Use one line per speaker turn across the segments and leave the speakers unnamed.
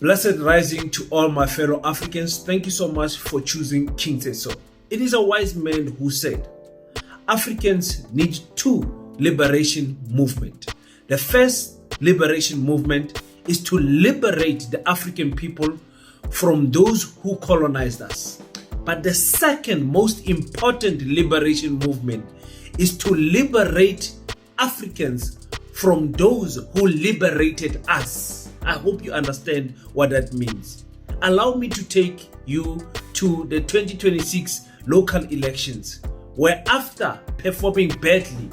Blessed rising to all my fellow Africans. Thank you so much for choosing King Teso. It is a wise man who said, Africans need two liberation movements. The first liberation movement is to liberate the African people from those who colonized us. But the second most important liberation movement is to liberate Africans from those who liberated us. I hope you understand what that means. Allow me to take you to the 2026 local elections, where after performing badly,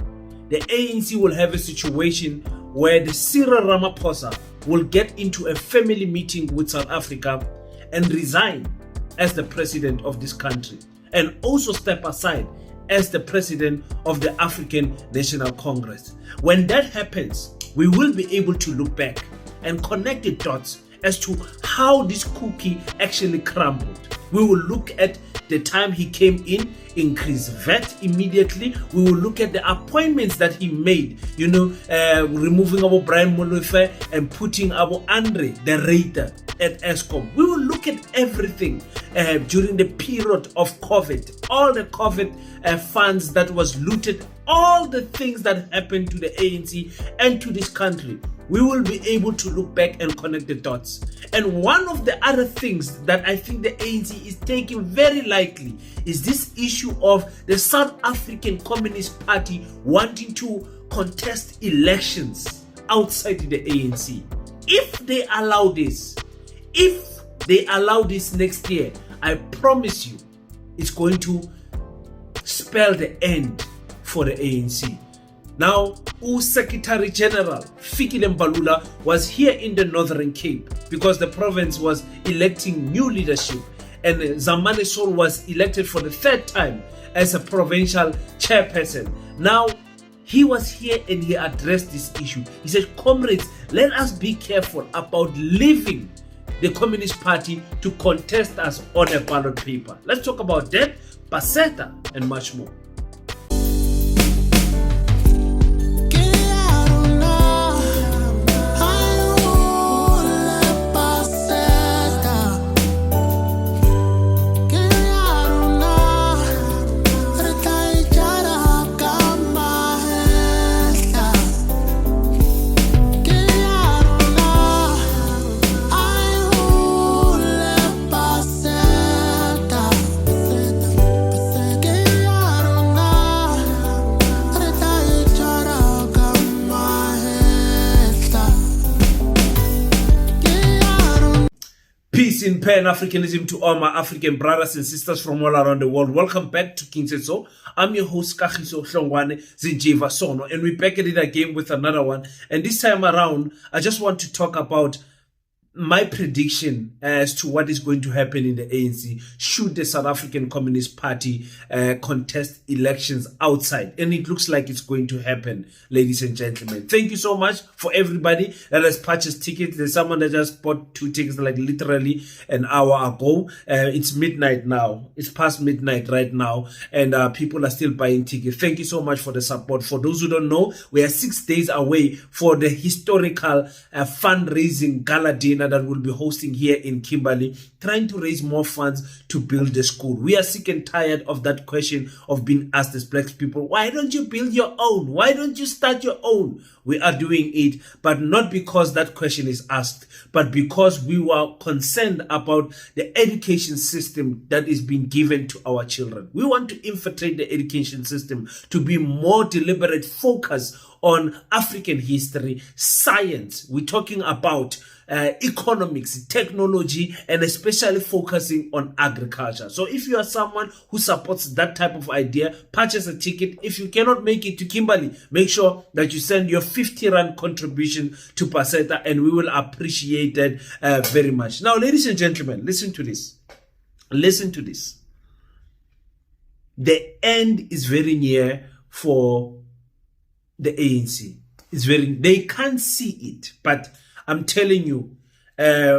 the ANC will have a situation where the Cyril Ramaphosa will get into a family meeting with South Africa and resign as the president of this country, and also step aside as the president of the African National Congress. When that happens, we will be able to look back and connect the dots as to how this cookie actually crumbled. We will look at the time he came in, increase VAT immediately. We will look at the appointments that he made, removing our Brian Molofe and putting our Andre, the Raider, at ESCOM. We will look at everything during the period of COVID, all the COVID funds that was looted, all the things that happened to the ANC and to this country. We will be able to look back and connect the dots. And one of the other things that I think the ANC is taking very lightly is this issue of the South African Communist Party wanting to contest elections outside the ANC. If they allow this next year, I promise you, it's going to spell the end for the ANC. Now, Secretary General Fikile Mbalula was here in the Northern Cape because the province was electing new leadership, and Zamane Sol was elected for the third time as a provincial chairperson. Now, he was here and he addressed this issue. He said, comrades, let us be careful about leaving the Communist Party to contest us on a ballot paper. Let's talk about that, Paseta, and much more. Peace in Pan-Africanism to all my African brothers and sisters from all around the world. Welcome back to King Teso. I'm your host, Kagiso Hlongwane Zinjiva Sono, and we're back at it again with another one. And this time around, I just want to talk about my prediction as to what is going to happen in the ANC should the South African Communist Party contest elections outside. And it looks like it's going to happen, ladies and gentlemen. Thank you so much for everybody that has purchased tickets. There's someone that just bought 2 tickets like literally an hour ago. It's midnight now. It's past midnight right now. And people are still buying tickets. Thank you so much for the support. For those who don't know, we are 6 days away for the historical fundraising gala dinner that we'll be hosting here in Kimberley, trying to raise more funds to build the school. We are sick and tired of that question of being asked as black people, why don't you build your own? Why don't you start your own? We are doing it, but not because that question is asked, but because we were concerned about the education system that is being given to our children. We want to infiltrate the education system to be more deliberate, focus on African history, science. We're talking about economics, technology, and especially focusing on agriculture. So if you are someone who supports that type of idea, purchase a ticket. If you cannot make it to Kimberley, make sure that you send your 50 Rand contribution to Paseta, and we will appreciate that very much. Now, ladies and gentlemen, listen to this. Listen to this. The end is very near for the ANC. They can't see it, but I'm telling you,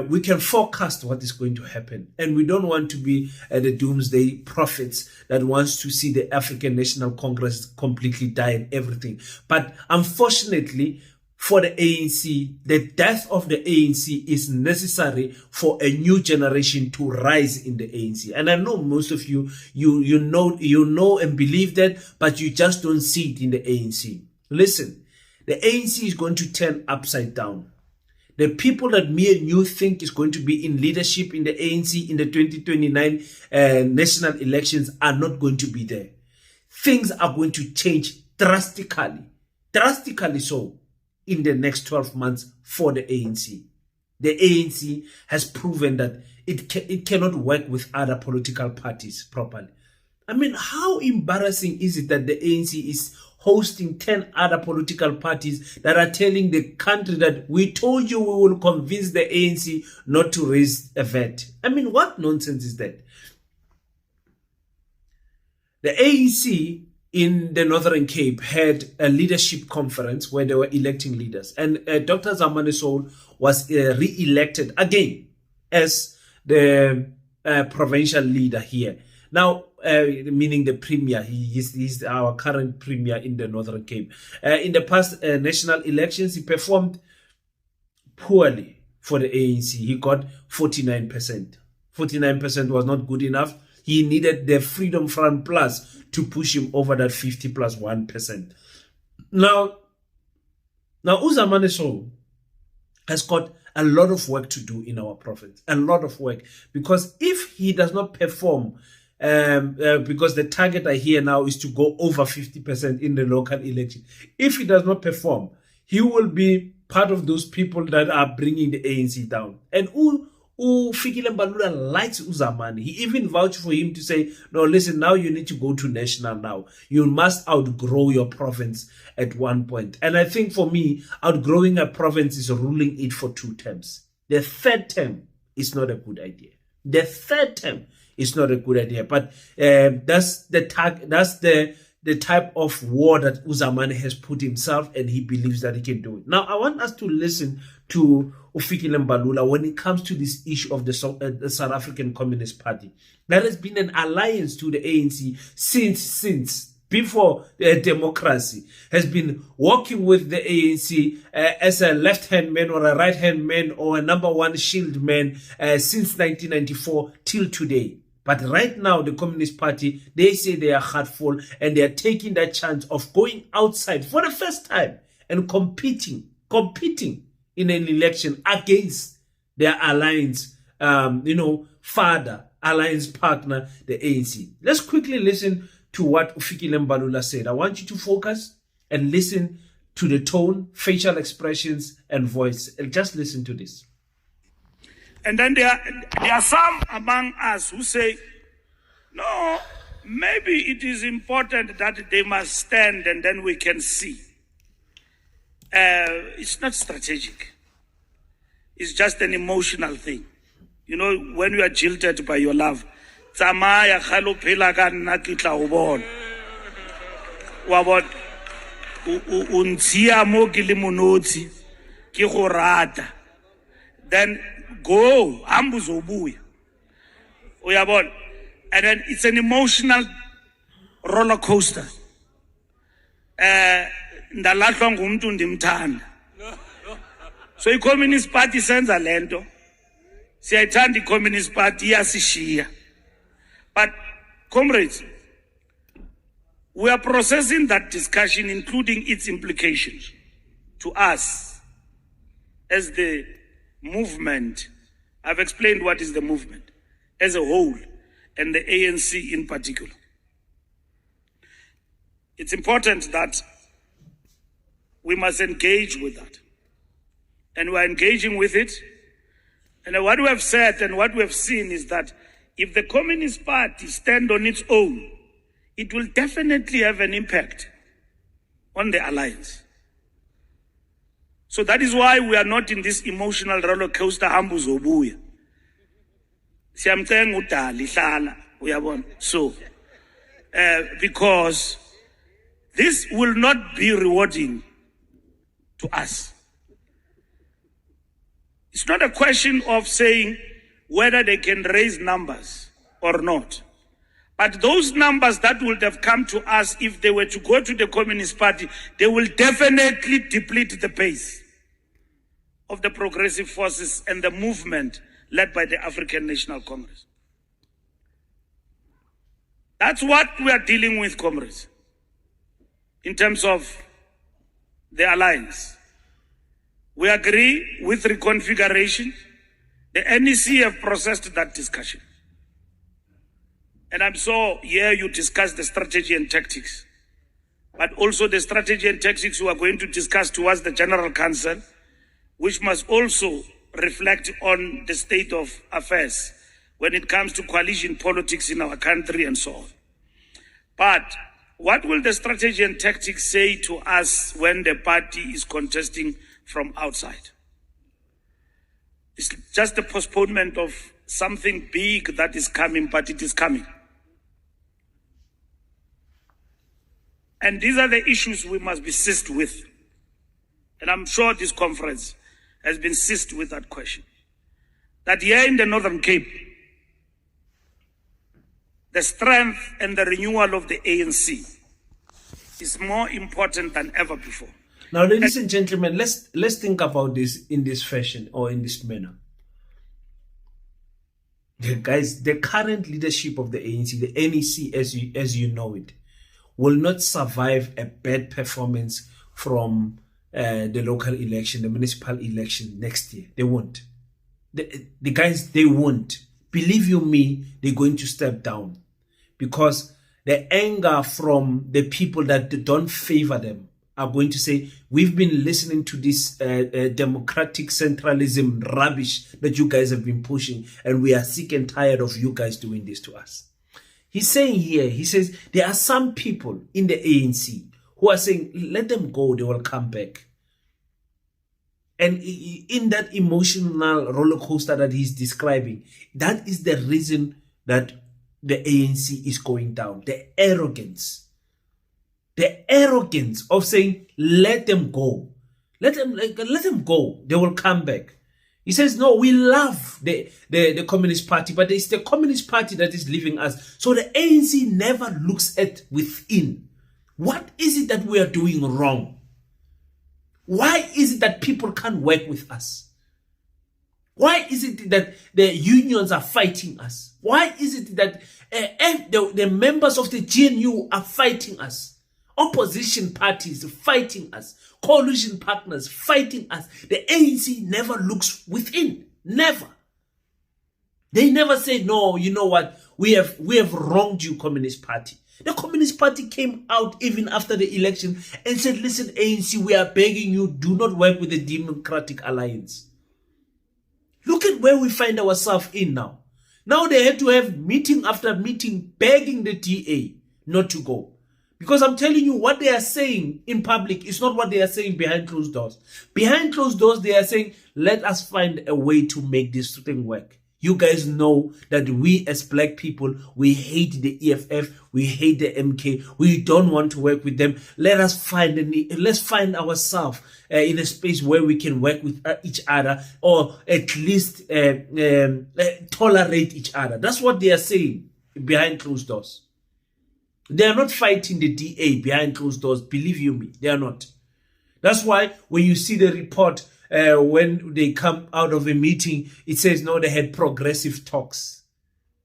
we can forecast what is going to happen. And we don't want to be the doomsday prophets that wants to see the African National Congress completely die and everything. But unfortunately, for the ANC, the death of the ANC is necessary for a new generation to rise in the ANC. And I know most of you know and believe that, but you just don't see it in the ANC. Listen, the ANC is going to turn upside down. The people that me and you think is going to be in leadership in the ANC in the 2029 national elections are not going to be there. Things are going to change drastically so, in the next 12 months for the ANC. The ANC has proven that it cannot work with other political parties properly. I mean, how embarrassing is it that the ANC is hosting 10 other political parties that are telling the country that we told you we will convince the ANC not to raise a VAT? I mean, what nonsense is that? The ANC in the Northern Cape had a leadership conference where they were electing leaders. And Dr. Zamani Soul was re-elected again as the provincial leader here. Now, meaning the premier, he's our current premier in the Northern Cape. In the past national elections, he performed poorly for the ANC. He got 49%. 49% was not good enough. He needed the Freedom Front Plus to push him over that 50 plus 1%. Now Uzamane Soul has got a lot of work to do in our province. A lot of work. Because if he does not perform, because the target I hear now is to go over 50% in the local election. If he does not perform, he will be part of those people that are bringing the ANC down. And Fikile Mbalula likes Uzamani. He even vouched for him to say, no, listen, now you need to go to national now. You must outgrow your province at one point. And I think for me, outgrowing a province is ruling it for 2 terms. The third term is not a good idea. The third term is not a good idea. But that's the type of war that Uzamani has put himself, and he believes that he can do it. Now, I want us to listen to Fikile Mbalula when it comes to this issue of the South African Communist Party. There has been an alliance to the ANC since before democracy, has been working with the ANC as a left-hand man or a right-hand man or a number one shield man since 1994 till today. But right now, the Communist Party, they say they are heartful and they are taking that chance of going outside for the first time and competing in an election against their alliance, father, alliance partner, the ANC. Let's quickly listen to what Fikile Mbalula said. I want you to focus and listen to the tone, facial expressions, and voice. And just listen to this.
And then there are some among us who say, no, maybe it is important that they must stand and then we can see. It's not strategic. It's just an emotional thing. You know, when you are jilted by your love, tsamaya khalo phela ka nna ke tla o bona. Wa bona o ntshia mo ke le monotsi ke go rata. Then go hambu zobuya. Uyabona. And then it's an emotional roller coaster. Ndalahlwa ngumuntu ndimthanda. So i-Communist Party senza lento. Siyayithanda i-Communist Party iyasishiya. But comrades, we are processing that discussion, including its implications to us as the movement. I've explained what is the movement as a whole and the ANC in particular. It's important that we must engage with that. And we're engaging with it. And what we have said and what we have seen is that if the Communist Party stands on its own, it will definitely have an impact on the alliance. So that is why we are not in this emotional roller coaster hambu zobuya. Siyamthenga udali hlala uyabona. So because this will not be rewarding to us. It's not a question of saying whether they can raise numbers or not. But But those numbers that would have come to us if they were to go to the Communist Party, they will definitely deplete the base of the progressive forces and the movement led by the African National Congress. That's what we are dealing with, comrades, in terms of the alliance. We agree with reconfiguration. The NEC have processed that discussion. And I'm sure here you discuss the strategy and tactics, but also the strategy and tactics we are going to discuss towards the General Council, which must also reflect on the state of affairs when it comes to coalition politics in our country and so on. But what will the strategy and tactics say to us when the party is contesting from outside? It's just a postponement of something big that is coming, but it is coming. And these are the issues we must be seized with. And I'm sure this conference has been seized with that question. That here in the Northern Cape, the strength and the renewal of the ANC is more important than ever before.
Now, ladies and gentlemen, let's think about this in this fashion or in this manner. Guys, the current leadership of the ANC, the NEC as you know it, will not survive a bad performance from the local election, the municipal election next year. They won't. The guys, they won't. Believe you me, they're going to step down because the anger from the people that don't favor them are going to say, we've been listening to this democratic centralism rubbish that you guys have been pushing, and we are sick and tired of you guys doing this to us. He's saying here, he says, there are some people in the ANC who are saying, let them go, they will come back. And in that emotional roller coaster that he's describing, that is the reason that the ANC is going down. The arrogance of saying, let them go. Let them go, they will come back. He says, no, we love the Communist Party, but it's the Communist Party that is leaving us. So the ANC never looks at within. What is it that we are doing wrong? Why is it that people can't work with us? Why is it that the unions are fighting us? Why is it that the members of the GNU are fighting us? Opposition parties fighting us, coalition partners fighting us. The ANC never looks within. Never. They never say, no, you know what, we have wronged you, Communist Party. The Communist Party came out even after the election and said, listen, ANC, we are begging you, do not work with the Democratic Alliance. Look at where we find ourselves in now. Now they had to have meeting after meeting begging the DA not to go. Because I'm telling you, what they are saying in public is not what they are saying behind closed doors. Behind closed doors, they are saying, let us find a way to make this thing work. You guys know that we as black people, we hate the EFF, we hate the MK, we don't want to work with them. Let's find ourselves in a space where we can work with each other, or at least tolerate each other. That's what they are saying behind closed doors. They are not fighting the DA behind closed doors. Believe you me, they are not. That's why when you see the report, when they come out of a meeting, it says, no, they had progressive talks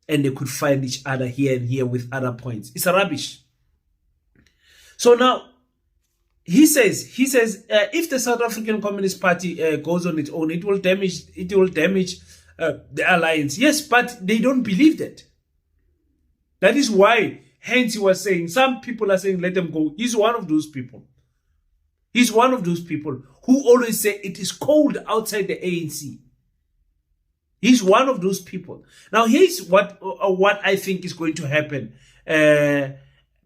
and they could find each other here and here with other points. It's a rubbish. So now, he says, if the South African Communist Party goes on its own, it will damage the alliance. Yes, but they don't believe that. That is why, hence he was saying, some people are saying, let them go. He's one of those people. He's one of those people who always say it is cold outside the ANC. He's one of those people. Now, here's what I think is going to happen.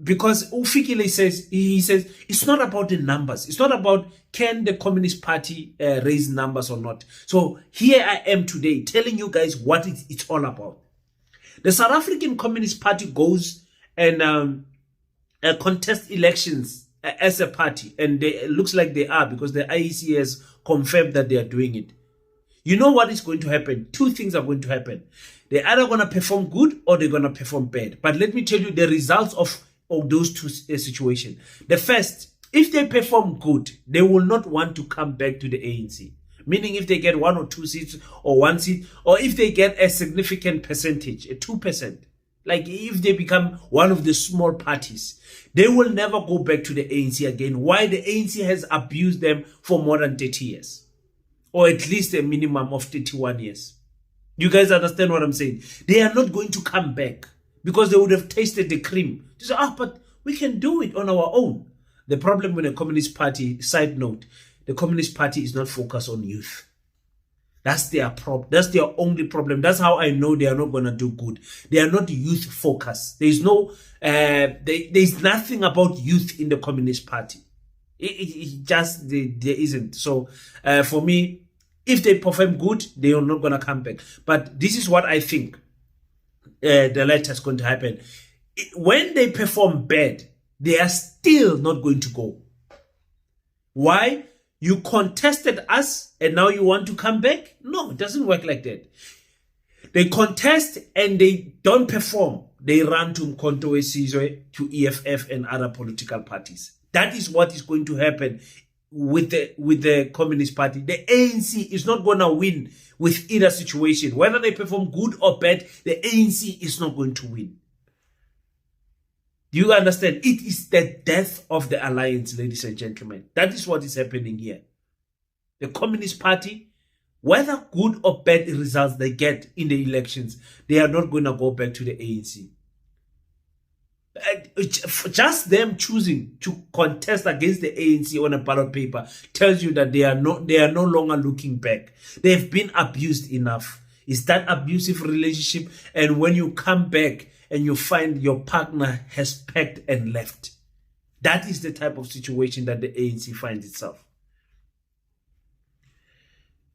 Because Fikile says, it's not about the numbers. It's not about can the Communist Party raise numbers or not. So here I am today telling you guys what it's all about. The South African Communist Party goes and contest elections as a party, and it looks like they are, because the IEC has confirmed that they are doing it. you know what is going to happen? Two things are going to happen. They're either going to perform good or they're going to perform bad. But let me tell you the results of those two situations. The first, if they perform good, they will not want to come back to the ANC. Meaning if they get 1 or 2 seats or 1 seat, or if they get a significant percentage, a 2%, like if they become one of the small parties, they will never go back to the ANC again. Why? The ANC has abused them for more than 30 years. Or at least a minimum of 31 years. You guys understand what I'm saying? They are not going to come back because they would have tasted the cream. They say, but we can do it on our own. The problem with the Communist Party, side note, the Communist Party is not focused on youth. That's their problem. That's their only problem. That's how I know they are not going to do good. They are not youth focused. There's no, there's nothing about youth in the Communist Party. It just, there isn't. So, for me, if they perform good, they are not going to come back. But this is what I think the latter is going to happen. When they perform bad, they are still not going to go. Why? You contested us and now you want to come back? No, it doesn't work like that. They contest and they don't perform. They run to Condolences, to EFF and other political parties. That is what is going to happen with the Communist Party. The ANC is not going to win with either situation. Whether they perform good or bad, the ANC is not going to win. Do you understand? It is the death of the alliance, ladies and gentlemen. That is what is happening here. The Communist Party, whether good or bad results they get in the elections, they are not going to go back to the ANC. Just them choosing to contest against the ANC on a ballot paper tells you that they are no longer looking back. They've been abused enough. It's that abusive relationship, and when you come back and you find your partner has packed and left, that is the type of situation that the ANC finds itself.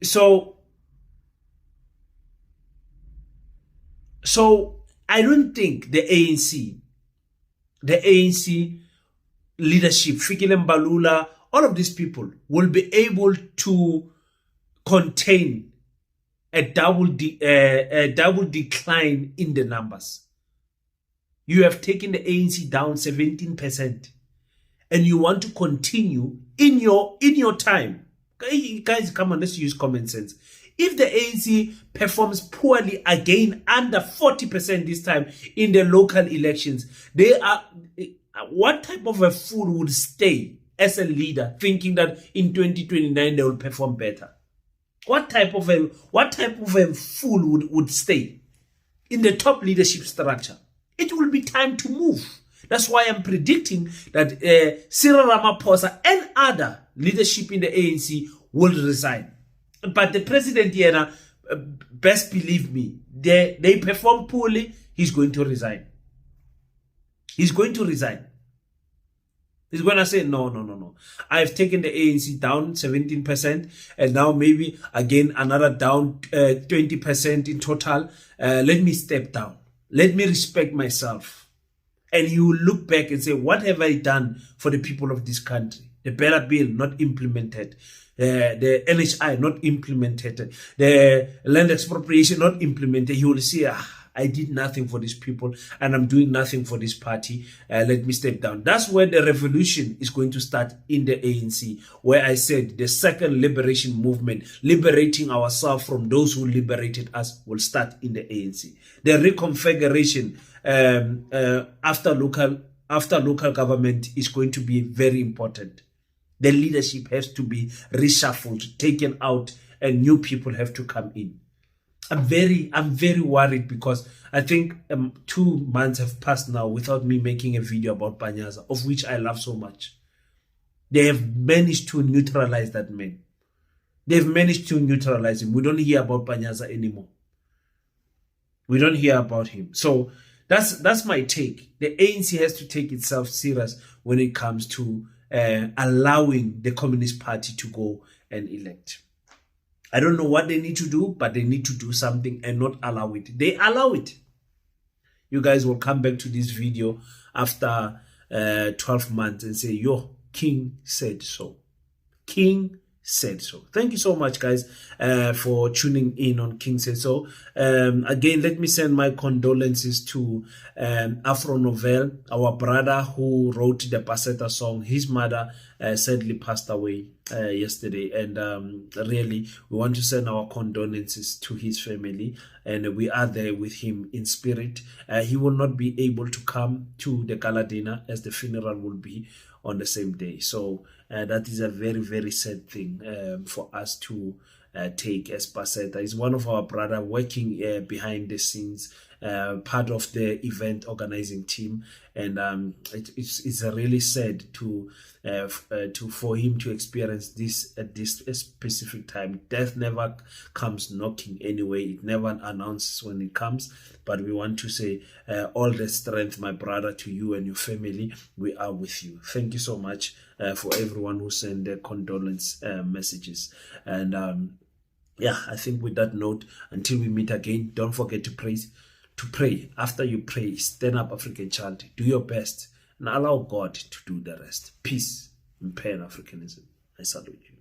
So I don't think the ANC leadership, Fikile, Mbalula, all of these people will be able to contain a double decline in the numbers. You have taken the ANC down 17%, and you want to continue in your time. Guys, come on, let's use common sense. If the ANC performs poorly again under 40% this time in the local elections, what type of a fool would stay as a leader thinking that in 2029 they will perform better? What type of a fool would stay in the top leadership structure? It will be time to move. That's why I'm predicting that Cyril Ramaphosa and other leadership in the ANC will resign. But the president here, best believe me, they perform poorly, he's going to resign. He's going to resign. He's going to say, no. I've taken the ANC down 17%, and now maybe again another down 20% in total. Let me step down. Let me respect myself. And you will look back and say, what have I done for the people of this country? The better bill not implemented. The NHI not implemented. The land expropriation not implemented. You will see, I did nothing for these people and I'm doing nothing for this party. Let me step down. That's where the revolution is going to start in the ANC, where I said the second liberation movement, liberating ourselves from those who liberated us, will start in the ANC. The reconfiguration after local government is going to be very important. The leadership has to be reshuffled, taken out, and new people have to come in. I'm very worried because I think 2 months have passed now without me making a video about Panyaza, of which I love so much. They have managed to neutralize that man. They've managed to neutralize him. We don't hear about Panyaza anymore. We don't hear about him. So that's my take. The ANC has to take itself serious when it comes to allowing the Communist Party to go and elect. I don't know what they need to do, but they need to do something and not allow it. They allow it. You guys will come back to this video after 12 months and say, yo, King said so. King said so. Thank you so much, guys, for tuning in on King Said So. Again, let me send my condolences to Afro Novel, our brother who wrote the Paseta song. His mother sadly passed away yesterday, and really we want to send our condolences to his family, and we are there with him in spirit. He will not be able to come to the gala dinner as the funeral will be on the same day, so that is a very, very sad thing for us to take as Paseta. He's one of our brother working behind the scenes, part of the event organizing team, and it's really sad to for him to experience this at this specific time. Death never comes knocking anyway. It never announces when it comes, but we want to say all the strength, my brother, to you and your family. We are with you. Thank you so much for everyone who sent their condolence messages, and yeah, I think with that note, until we meet again, don't forget to pray. After you pray, stand up, African child. Do your best and allow God to do the rest. Peace and Pan-Africanism. I salute you.